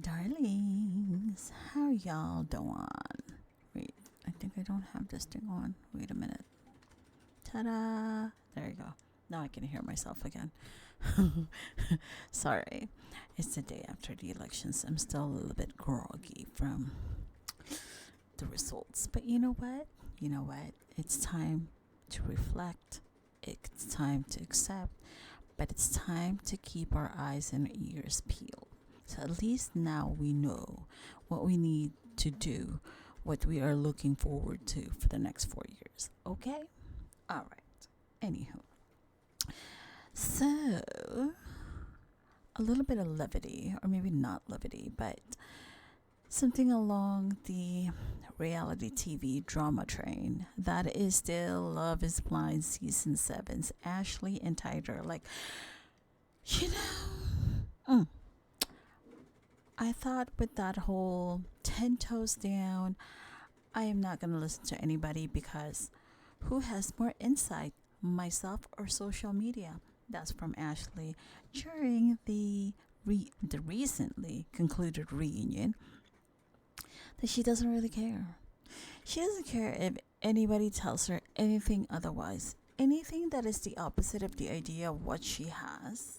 Darlings, how y'all doing? Wait, I think I don't have this thing on. Wait a minute. Ta-da! There you go. Now I can hear myself again. Sorry. It's the day after the elections. I'm still a little bit groggy from the results. But you know what? You know what? It's time to reflect. It's time to accept. But it's time to keep our eyes and ears peeled. So at least now we know what we need to do, what we are looking forward to for the next 4 years. Okay? All right. Anywho. So, a little bit of levity, or maybe not levity, but something along the reality TV drama train that is still Love is Blind Season 7's Ashley and Tyler. Like, you know, I thought with that whole 10 toes down, I am not going to listen to anybody because who has more insight, myself or social media? That's from Ashley during the recently concluded reunion that she doesn't really care. She doesn't care if anybody tells her anything otherwise. Anything that is the opposite of the idea of what she has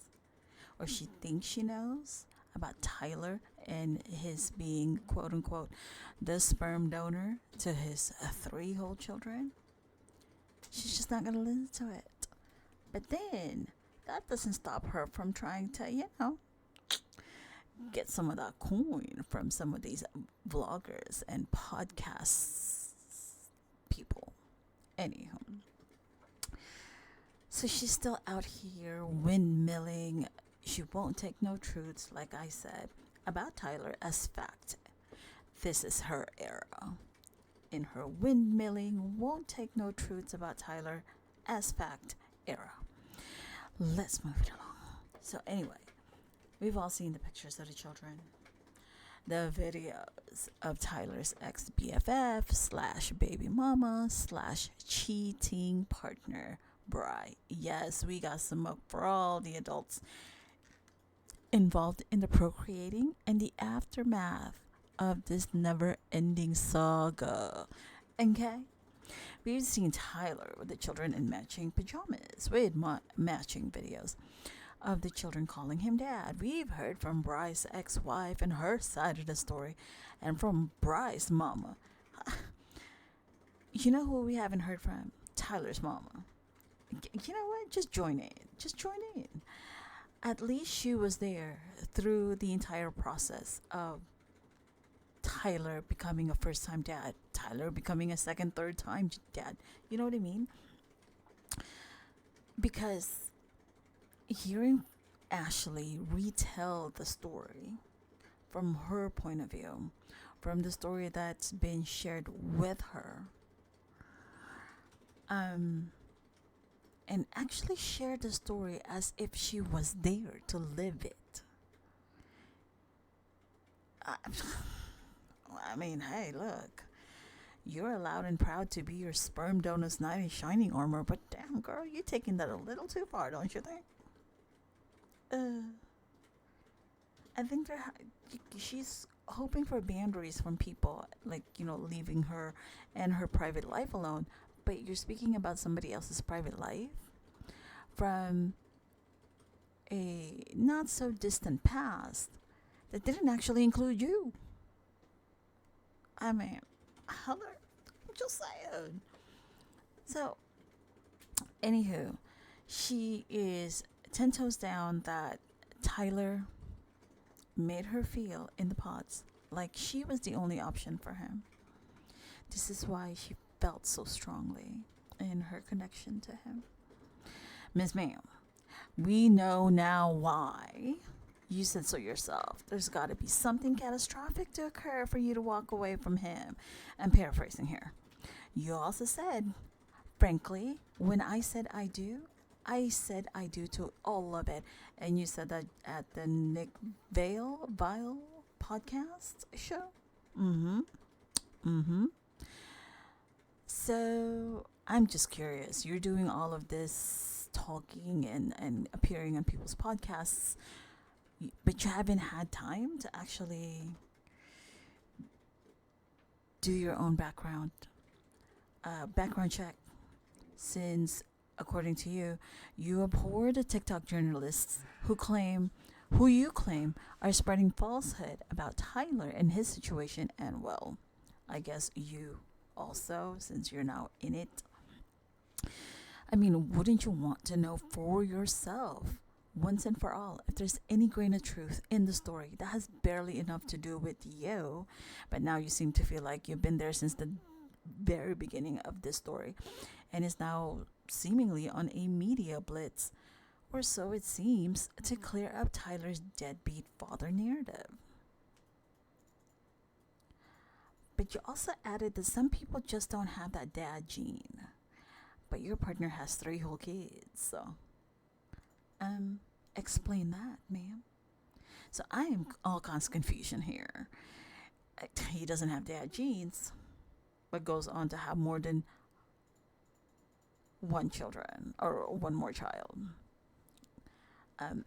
or she thinks she knows about Tyler and his being, quote unquote, the sperm donor to his 3 whole children. She's just not going to listen to it. But then, that doesn't stop her from trying to, get some of that coin from some of these vloggers and podcasts people. Anywho. So she's still out here windmilling. She won't take no truths, like I said, about Tyler as fact. This is her era. In her windmilling, won't take no truths about Tyler as fact era. Let's move it along. So anyway, we've all seen the pictures of the children. The videos of Tyler's ex-BFF slash baby mama slash cheating partner, Bri. Yes, we got some milk for all the adults involved in the procreating and the aftermath of this never-ending saga. Okay? We've seen Tyler with the children in matching pajamas with matching videos of the children calling him dad. We've heard from Bry's ex-wife and her side of the story, and from Bry's mama. You know who we haven't heard from? Tyler's mama. You know what? Just join in. Just join in. At least she was there through the entire process of Tyler becoming a first-time dad, Tyler becoming a second, third-time dad. You know what I mean? Because hearing Ashley retell the story from her point of view, from the story that's been shared with her, and actually share the story as if she was there to live it. I mean, hey, look, you're allowed and proud to be your sperm donor's knight in shining armor, but damn, girl, you're taking that a little too far, don't you think? I think she's hoping for boundaries from people, like, leaving her and her private life alone. But you're speaking about somebody else's private life from a not so distant past that didn't actually include you. I mean, I'm just saying. So, anywho, she is 10 toes down that Tyler made her feel in the pods like she was the only option for him. This is why she felt so strongly in her connection to him. Miss Ma'am, we know now why. You said so yourself. There's got to be something catastrophic to occur for you to walk away from him. I'm paraphrasing here. You also said, frankly, when I said I said I do to all of it. And you said that at the Nick Vile podcast show? So I'm just curious. You're doing all of this talking and appearing on people's podcasts. but you haven't had time to actually do your own background check, since according to you, you abhor the TikTok journalists who you claim are spreading falsehood about Tyler and his situation, and well, I guess you also, since you're now in it. I mean, wouldn't you want to know for yourself, once and for all, if there's any grain of truth in the story that has barely enough to do with you, but now you seem to feel like you've been there since the very beginning of this story and is now seemingly on a media blitz, or so it seems, to clear up Tyler's deadbeat father narrative. But you also added that some people just don't have that dad gene. But your partner has 3 whole kids, so explain that, ma'am. So I am all kinds of confusion here. He doesn't have dad genes, but goes on to have more than one children or one more child.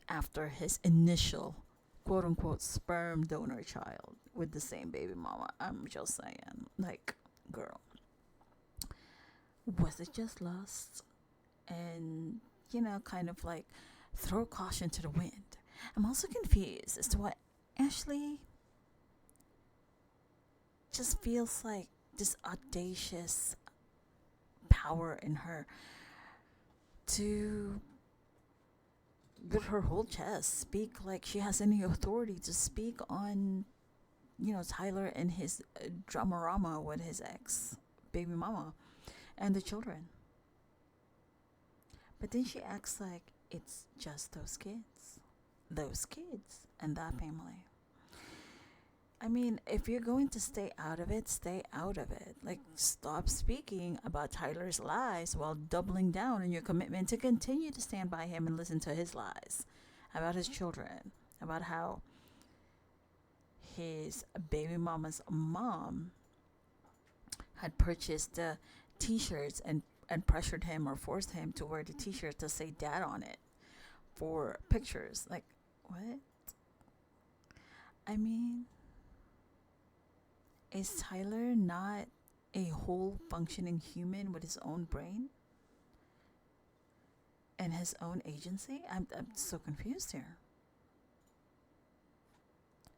After his initial quote unquote sperm donor child with the same baby mama. I'm just saying, like, girl, was it just lust? And, kind of like throw caution to the wind. I'm also confused as to what Ashley just feels like this audacious power in her to, with her whole chest, speak like she has any authority to speak on, Tyler and his dramarama with his ex baby mama and the children. But then she acts like it's just those kids and that family. I mean, if you're going to stay out of it, stay out of it. Like, stop speaking about Tyler's lies while doubling down on your commitment to continue to stand by him and listen to his lies about his children, about how his baby mama's mom had purchased the t-shirts and pressured him or forced him to wear the t-shirt to say dad on it for pictures. Like, what? I mean, is Tyler not a whole functioning human with his own brain and his own agency? I'm so confused here.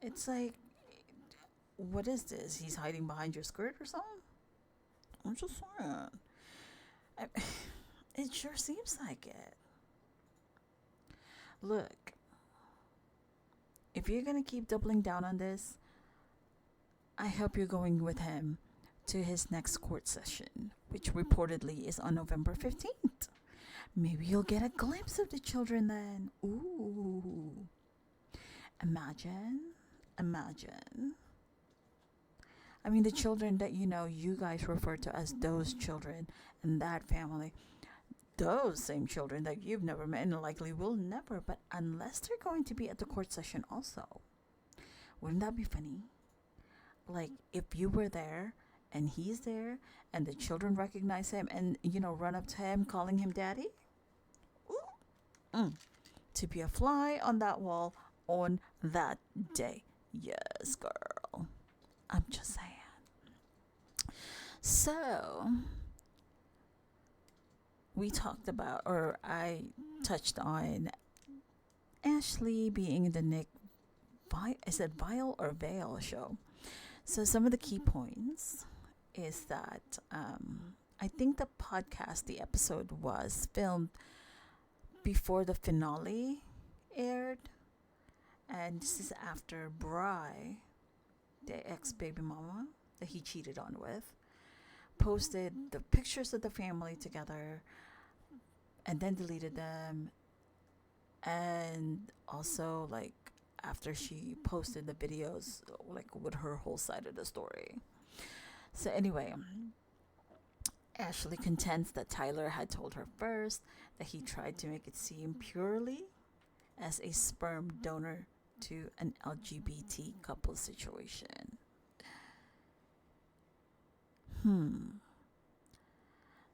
It's like, what is this? He's hiding behind your skirt or something? I'm just saying. It sure seems like it. Look, if you're going to keep doubling down on this, I hope you're going with him to his next court session, which reportedly is on November 15th. Maybe you'll get a glimpse of the children then. Ooh. Imagine. I mean, the children that you guys refer to as those children and that family. Those same children that you've never met and likely will never, but unless they're going to be at the court session also. Wouldn't that be funny? Like, if you were there and he's there and the children recognize him and, run up to him calling him daddy? Ooh. To be a fly on that wall on that day. Yes, girl. I'm just saying. So, we talked about, or I touched on Ashley being in the Nick, is it Vile or Vale show? So some of the key points is that I think the episode was filmed before the finale aired. And this is after Bri, the ex-baby mama that he cheated on with, posted the pictures of the family together and then deleted them. And also, like, after she posted the videos, like, with her whole side of the story. So anyway, Ashley contends that Tyler had told her first that he tried to make it seem purely as a sperm donor to an LGBT couple situation.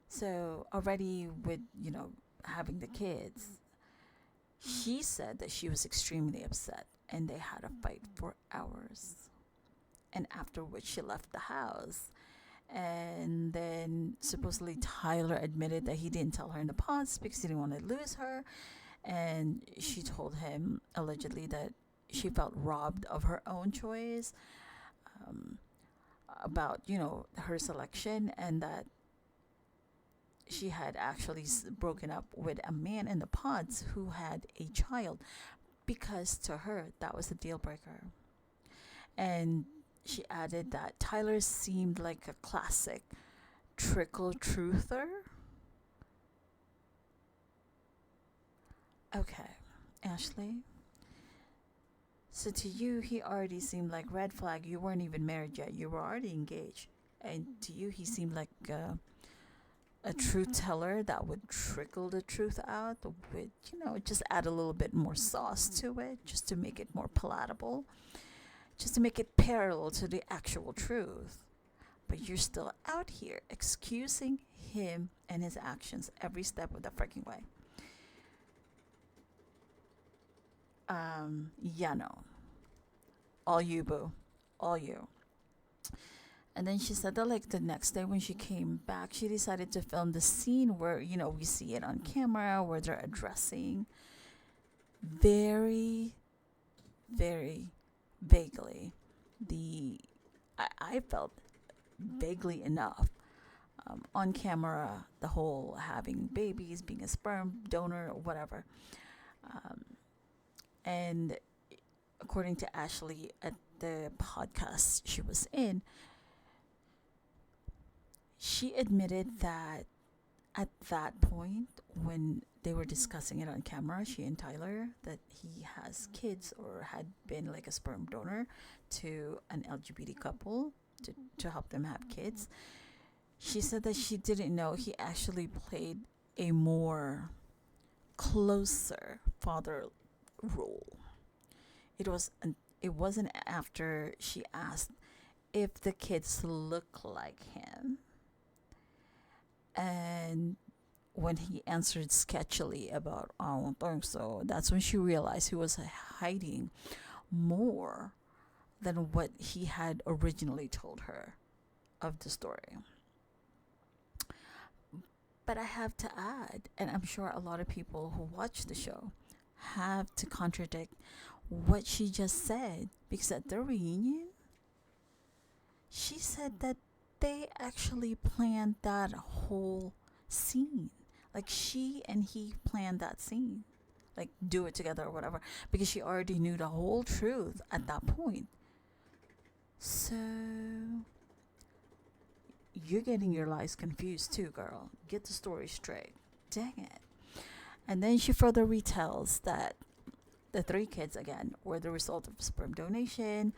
So already with, having the kids, She said that she was extremely upset and they had a fight for hours. And after which she left the house. And then supposedly Tyler admitted that he didn't tell her in the past because he didn't want to lose her. And she told him allegedly that she felt robbed of her own choice, um, about, her selection, and that she had actually broken up with a man in the pods who had a child because to her that was a deal breaker. And she added that Tyler seemed like a classic trickle truther. Okay, Ashley. So to you, he already seemed like red flag. You weren't even married yet. You were already engaged. And to you, he seemed like a truth teller that would trickle the truth out with, just add a little bit more sauce to it, just to make it more palatable, just to make it parallel to the actual truth. But you're still out here excusing him and his actions every step of the freaking way. Yeah, no. All you, boo. All you. And then she said that, like, the next day when she came back, she decided to film the scene where, we see it on camera, where they're addressing very, very vaguely I felt vaguely enough, on camera, the whole having babies, being a sperm donor, or whatever. And according to Ashley at the podcast she was in, she admitted that at that point, when they were discussing it on camera, she and Tyler, that he has kids or had been like a sperm donor to an LGBT couple to help them have kids. She said that she didn't know he actually played a more closer father role. It wasn't after she asked if the kids look like him, and when he answered sketchily about, I don't think so, that's when she realized he was hiding more than what he had originally told her of the story. But I have to add, and I'm sure a lot of people who watch the show have to contradict what she just said, because at the reunion, she said that they actually planned that whole scene. Like, she and he planned that scene. Like, do it together or whatever. Because she already knew the whole truth at that point. So, you're getting your lies confused too, girl. Get the story straight. Dang it. And then she further retells that the 3 kids, again, were the result of sperm donation.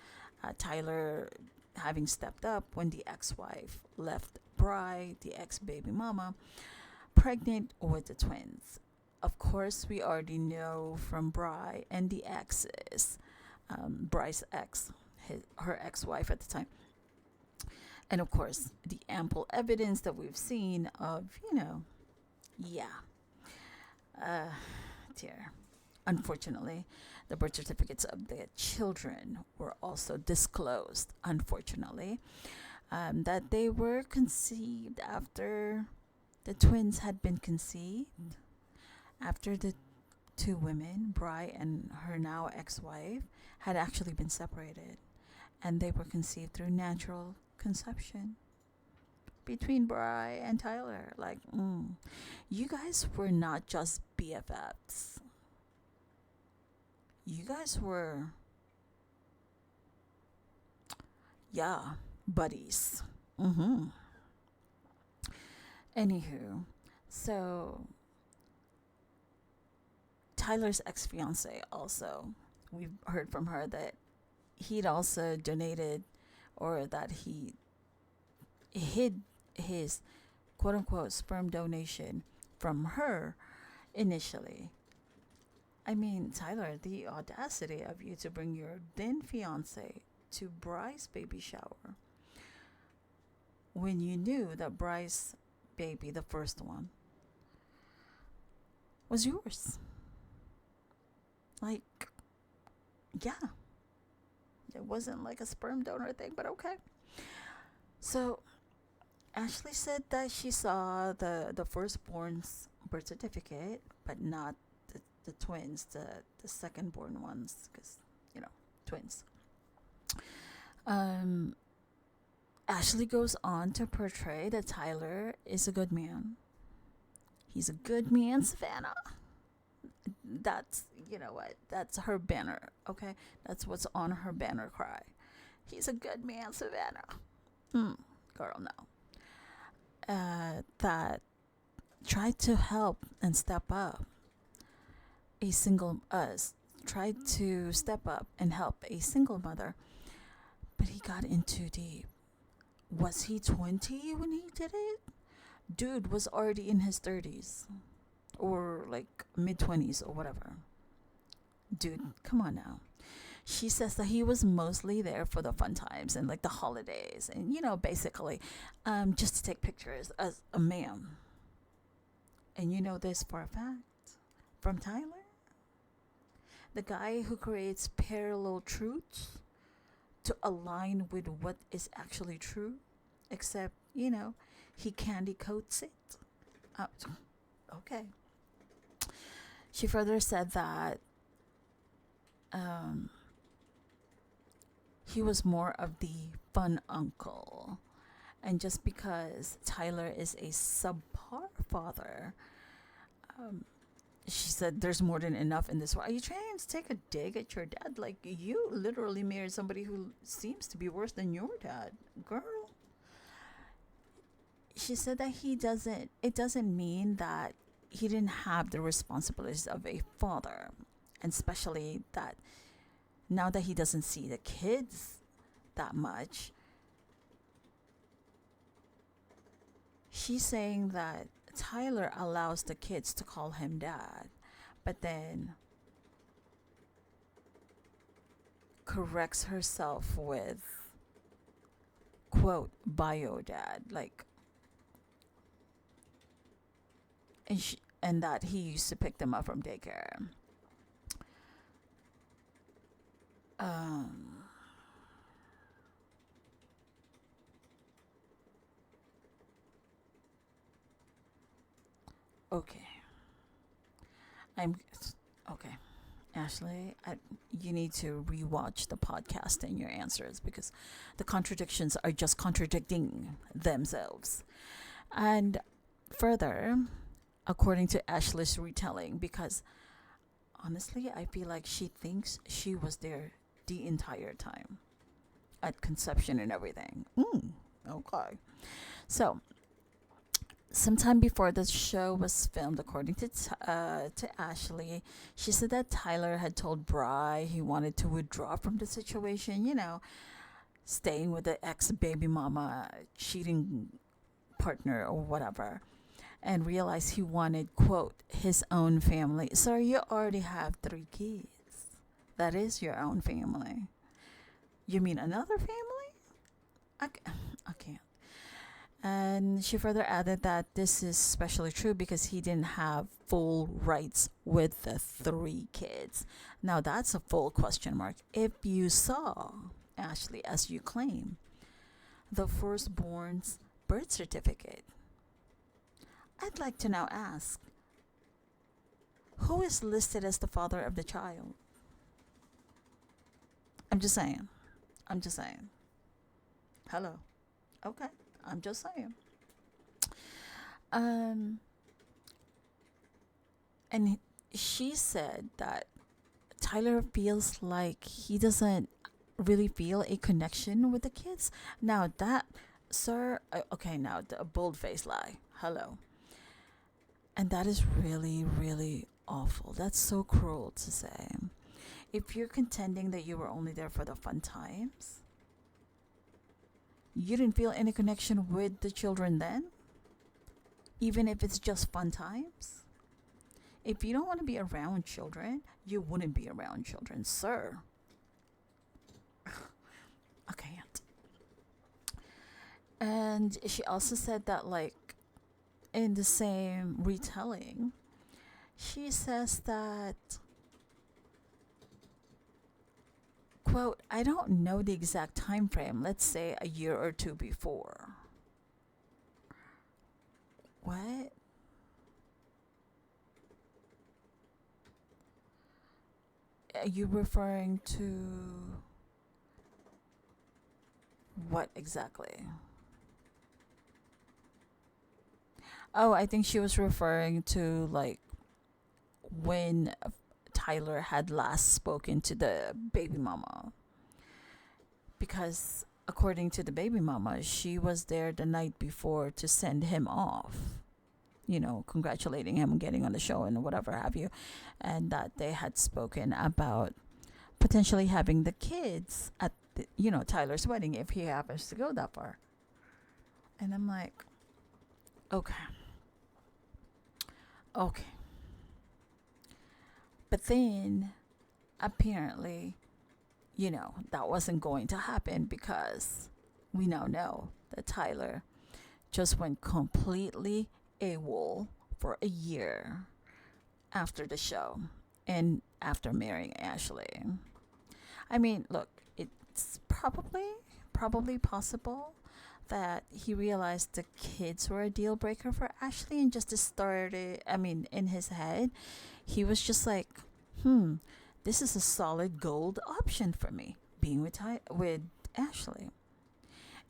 Tyler having stepped up when the ex-wife left Bri, the ex-baby mama, pregnant with the twins. Of course, we already know from Bri and the exes, Bri's ex, her ex-wife at the time. And of course, the ample evidence that we've seen of, dear. Unfortunately, the birth certificates of the children were also disclosed, unfortunately, that they were conceived after the twins had been conceived, after the 2 women, Bri and her now ex-wife, had actually been separated, and they were conceived through natural conception between Bri and Tyler. Like, you guys were not just BFFs. You guys were, buddies. Anywho, so Tyler's ex-fiance also, we've heard from her that he'd also donated, or that he hid his quote-unquote sperm donation from her initially. I mean, Tyler, the audacity of you to bring your then fiance to Bry's baby shower when you knew that Bry's baby, the first one, was yours. like, yeah, it wasn't like a sperm donor thing, but okay. So Ashley said that she saw the firstborn's birth certificate, but not the twins, the second-born ones, because, twins. Um, Ashley goes on to portray that Tyler is a good man. He's a good man, Savannah. That's, you know what? That's her banner, okay? That's what's on her banner cry. He's a good man, Savannah. Girl, no. That tried to help and step up a single tried to step up and help a single mother, but he got in too deep. Was he 20 when he did it? Dude was already in his 30s or like mid 20s or whatever. Dude, come on now. She says that he was mostly there for the fun times and like the holidays and, basically just to take pictures as a man. And you know this for a fact from Tyler? The guy who creates parallel truths to align with what is actually true, except, he candy coats it. Okay. She further said that he was more of the fun uncle. And just because Tyler is a subpar father, she said there's more than enough in this world. Are you trying to take a dig at your dad? Like, you literally married somebody who seems to be worse than your dad, girl. She said that it doesn't mean that he didn't have the responsibilities of a father. And especially that now that he doesn't see the kids that much, she's saying that Tyler allows the kids to call him dad, but then corrects herself with, quote, bio dad, like, and that he used to pick them up from daycare. Okay. Okay. Ashley, you need to rewatch the podcast and your answers because the contradictions are just contradicting themselves. And further, according to Ashley's retelling, because honestly, I feel like she thinks she was there the entire time at conception and everything. Okay. So, sometime before the show was filmed, according to Ashley, she said that Tyler had told Bri he wanted to withdraw from the situation, staying with the ex-baby mama, cheating partner or whatever, and realized he wanted, quote, his own family. So you already have 3 kids. That is your own family. You mean another family? I can't. And she further added that this is especially true because he didn't have full rights with the 3 kids. Now that's a full question mark. If you saw, Ashley, as you claim, the firstborn's birth certificate, I'd like to now ask, who is listed as the father of the child? I'm just saying. Hello. Okay. I'm just saying. And she said that Tyler feels like he doesn't really feel a connection with the kids. Now that, sir, okay, now the bold-faced lie. Hello. And that is really, really awful. That's so cruel to say. If you're contending that you were only there for the fun times, you didn't feel any connection with the children then? Even if it's just fun times? If you don't want to be around children, you wouldn't be around children, sir. I can't. And she also said that, like, in the same retelling, she says that quote, I don't know the exact time frame, let's say a year or two before. What? Are you referring to what exactly? Oh, I think she was referring to like when Tyler had last spoken to the baby mama. Because according to the baby mama, she was there the night before to send him off. You know, congratulating him on getting on the show and whatever have you. And that they had spoken about potentially having the kids at Tyler's wedding if he happens to go that far. And I'm like, okay. Okay. But then apparently, that wasn't going to happen because we now know that Tyler just went completely AWOL for a year after the show and after marrying Ashley. I mean, look, it's probably possible that he realized the kids were a deal breaker for Ashley and just started, in his head, he was just like, this is a solid gold option for me, being with Ashley.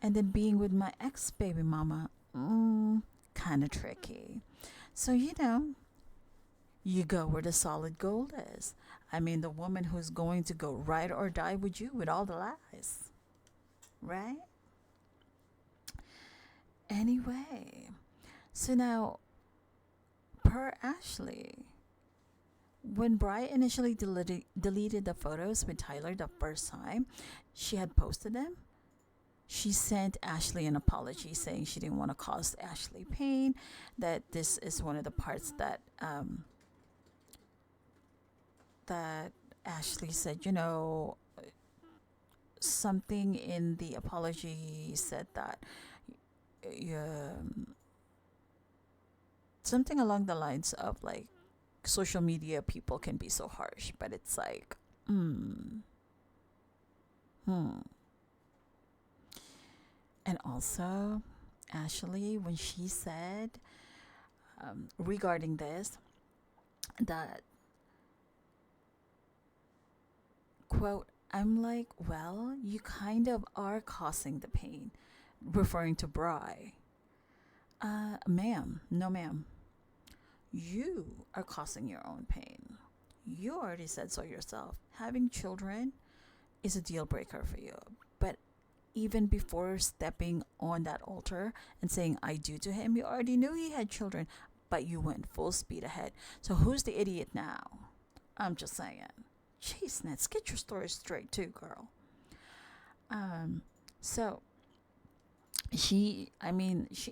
And then being with my ex baby mama, kind of tricky. So, you go where the solid gold is. The woman who's going to go ride or die with you with all the lies. Right? Anyway, so now, per Ashley, when Bri initially deleted the photos with Tyler the first time she had posted them, she sent Ashley an apology saying she didn't want to cause Ashley pain, that this is one of the parts that that Ashley said, something in the apology said that something along the lines of like social media people can be so harsh, but it's like, hmm. And also, Ashley, when she said regarding this, that quote, I'm like, well, you kind of are causing the pain, referring to Bri. Ma'am, no, ma'am. You are causing your own pain. You already said so yourself. Having children is a deal breaker for you. But even before stepping on that altar and saying I do to him, you already knew he had children, but you went full speed ahead. So who's the idiot now? I'm just saying. Jeez, Nets, get your story straight too, girl. So she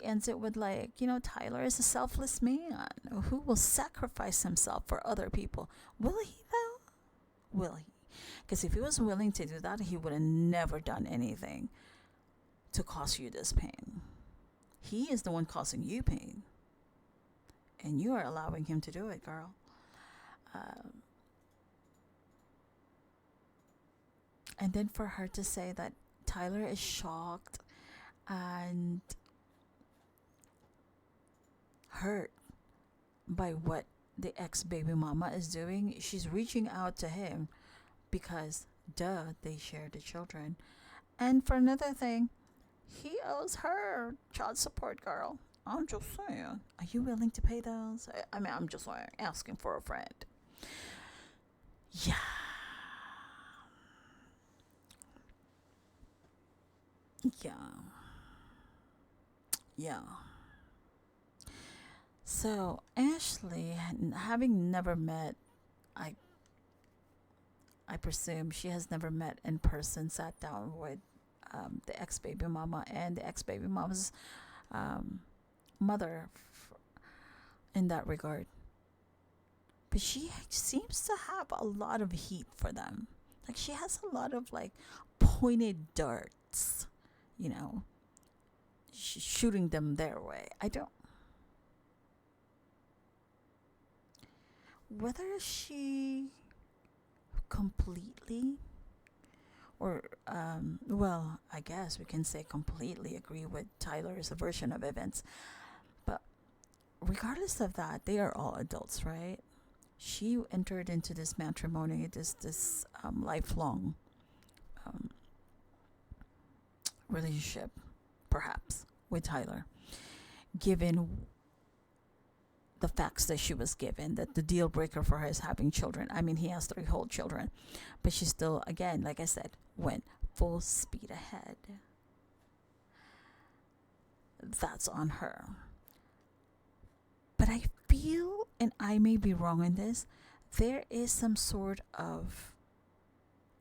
ends it with like, Tyler is a selfless man who will sacrifice himself for other people. Will he though? Will he? Because if he was willing to do that, he would have never done anything to cause you this pain. He is the one causing you pain, and you are allowing him to do it, girl. And then for her to say that Tyler is shocked and hurt by what the ex baby mama is doing, she's reaching out to him because, duh, they share the children. And for another thing, he owes her child support, girl. I'm just saying. Are you willing to pay those? I'm just like asking for a friend. Yeah. Yeah. Yeah. So Ashley, having never met, I I presume she has never met in person, sat down with the ex baby mama and the ex baby mama's mother in that regard. But she seems to have a lot of heat for them. Like she has a lot of like pointed darts, you know, shooting them their way. I don't. Whether she completely or well, I guess we can say completely agree with Tyler's version of events. But regardless of that, they are all adults, right? She entered into this matrimony, this lifelong um, relationship, perhaps, with Tyler, given the facts that she was given, that the deal breaker for her is having children. I mean, he has 3 whole children, but she still, again, like I said, went full speed ahead. That's on her. But I feel, and I may be wrong in this, there is some sort of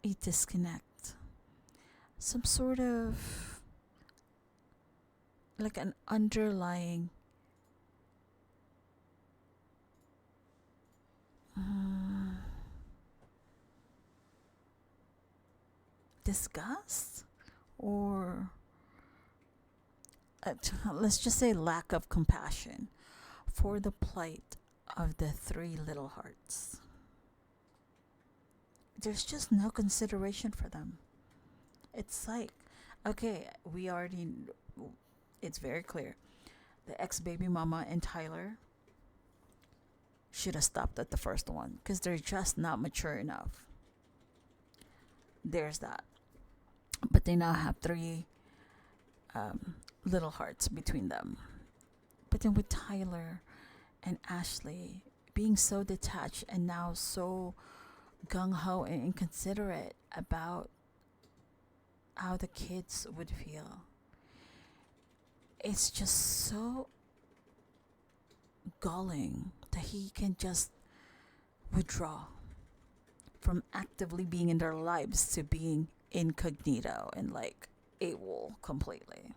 a disconnect, some sort of like an underlying disgust, or let's just say lack of compassion for the plight of the 3 little hearts. There's just no consideration for them. It's like, okay, it's very clear. The ex baby mama and Tyler should have stopped at the first one because they're just not mature enough. There's that. But they now have 3 little hearts between them. But then with Tyler and Ashley being so detached and now so gung ho and inconsiderate about how the kids would feel, it's just so galling that he can just withdraw from actively being in their lives to being incognito and like AWOL completely.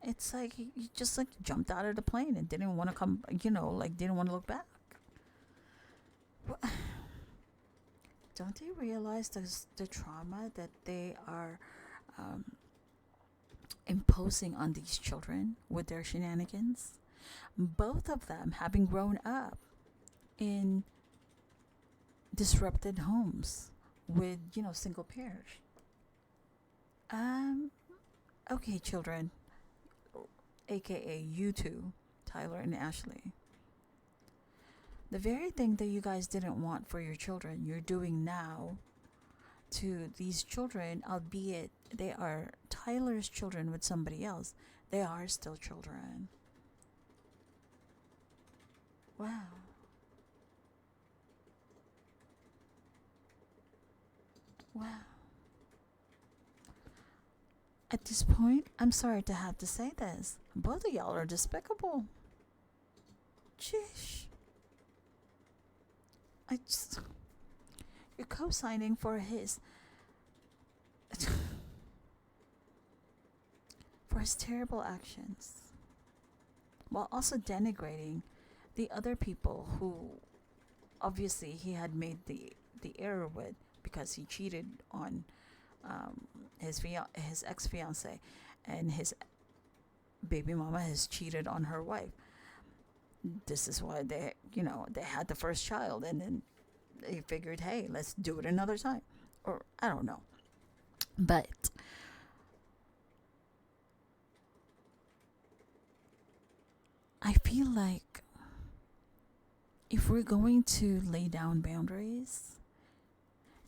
It's like he just like jumped out of the plane and didn't want to come, like didn't want to look back. Don't they realize the trauma that they are imposing on these children with their shenanigans? Both of them having grown up in disrupted homes with, single parents. Okay, children, aka you two, Tyler and Ashley. The very thing that you guys didn't want for your children, you're doing now to these children, albeit they are Tyler's children with somebody else. They are still children. Wow. Wow. At this point, I'm sorry to have to say this. Both of y'all are despicable. Sheesh. You're co-signing for his terrible actions, while also denigrating the other people who obviously he had made the error with, because he cheated on his ex-fiance, and his baby mama has cheated on her wife. This is why they had the first child, and then they figured, hey, let's do it another time, or I don't know. But I feel like if we're going to lay down boundaries,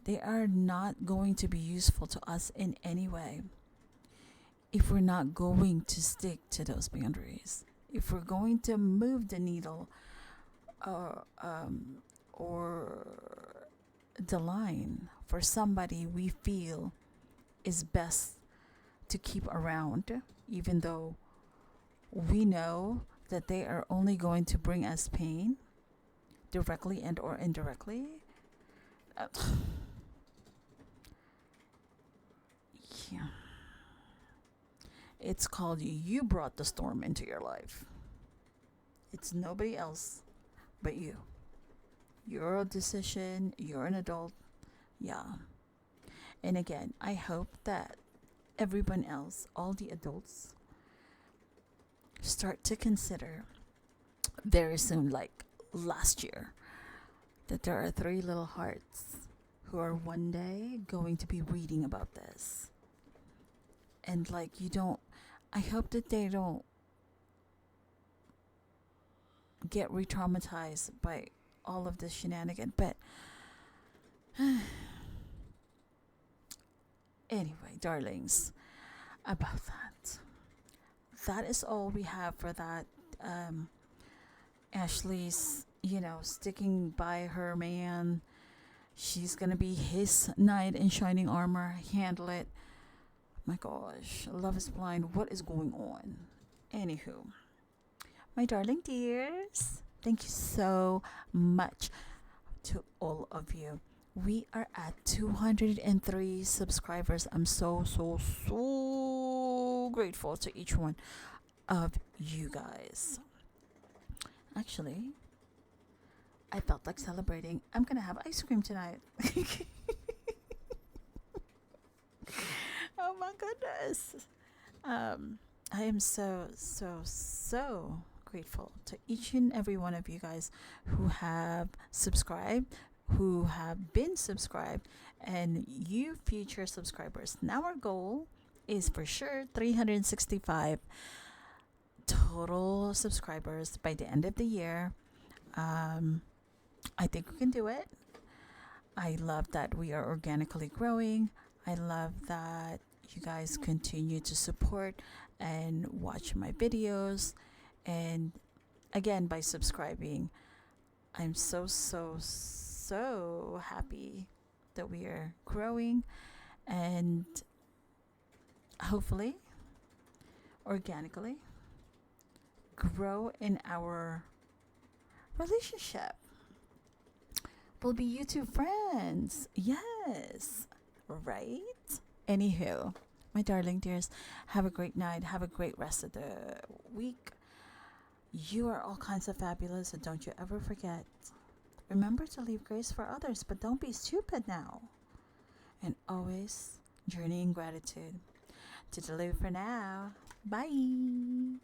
they are not going to be useful to us in any way if we're not going to stick to those boundaries. If we're going to move the needle or the line for somebody we feel is best to keep around, even though we know that they are only going to bring us pain, directly and or indirectly. Yeah. It's called you brought the storm into your life. It's nobody else but you. Your decision, you're an adult. Yeah. And again, I hope that everyone else, all the adults, start to consider very soon, like last year, that there are 3 little hearts who are one day going to be reading about this. And like, I hope that they don't get re-traumatized by all of this shenanigan. But anyway, darlings, about that. That is all we have for that. Ashley's, sticking by her man. She's gonna be his knight in shining armor. Handle it. My gosh, Love is Blind. What is going on? Anywho, my darling dears, thank you so much to all of you. We are at 203 subscribers. I'm so grateful to each one of you guys. Actually, I felt like celebrating. I'm gonna have ice cream tonight. Oh my goodness. I am so grateful to each and every one of you guys who have subscribed, who have been subscribed, and you future subscribers. Now our goal is for sure 365 total subscribers by the end of the year. I think we can do it. I love that we are organically growing. I love that you guys continue to support and watch my videos. And again, by subscribing, I'm so happy that we are growing and hopefully organically grow in our relationship. We'll be YouTube friends. Yes. Right? Anywho, my darling dears, have a great night. Have a great rest of the week. You are all kinds of fabulous, and don't you ever forget. Remember to leave grace for others, but don't be stupid now. And always journey in gratitude. To live for now. Bye.